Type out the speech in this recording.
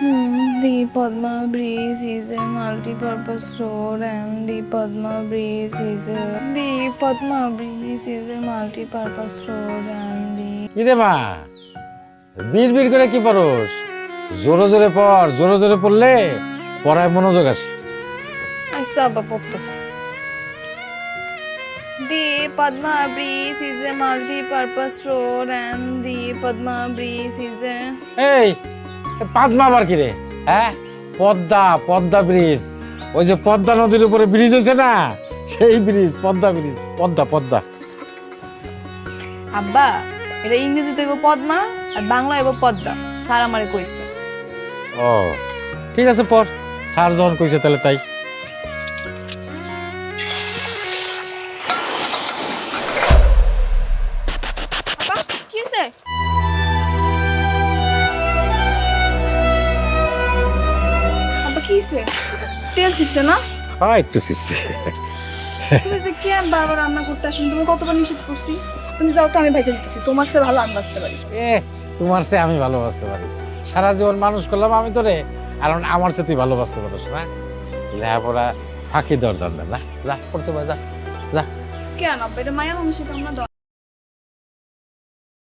The Padma Breeze is a multi-purpose road and the Padma Breeze is a multi-purpose road and the কিরে মা বীর বীর করে কি পারোস? জোরে জোরে পড়, জোরে জোরে পড়লে পড়ায় মনোযোগ আসে। আচ্ছা আব্বা পড়তেছি। The Padma Breeze is a multi-purpose road and the Padma Breeze is a এই পাদমা আবার কি রে? হ্যাঁ, পদ্মা, পদ্মা ব্রিজ। ওই যে পদ্মা নদীর উপরে ব্রিজ আছে না, সেই ব্রিজ, পদ্মা ব্রিজ, পদ্মা পদ্মা। আব্বা এটা ইংরেজিতে হইব পদ্মা আর বাংলা হইব পদ্মা, স্যার আমারে কইছে। ও ঠিক আছে, পড়। স্যার যখন কইছে তাহলে তাই। আব্বা কি হইছে? আব্বা কি হইছে? তেল ছিটছে না? হ্যাঁ একটু শিখছি। তুমি যে কেন বারবার রান্না করতে আসো? তুমি কতবার নিষেধ করছি? তুমি যাও তো, আমি ভাইজা দিতেছি, তোমার চেয়ে ভালো আমি বাঁচতে পারি। তোমার চেয়ে আমি ভালোবাসতে পারি। সারা জীবন মানুষ করলাম আমি তোরে, আর আমার চেয়ে তুই ভালোবাসতে পারিস না। লেখাপড়া ফাঁকি দর দান না, যা পড়তে পার, যা যা। কেন আব্বা, এটা মায়া মানুষের আমরা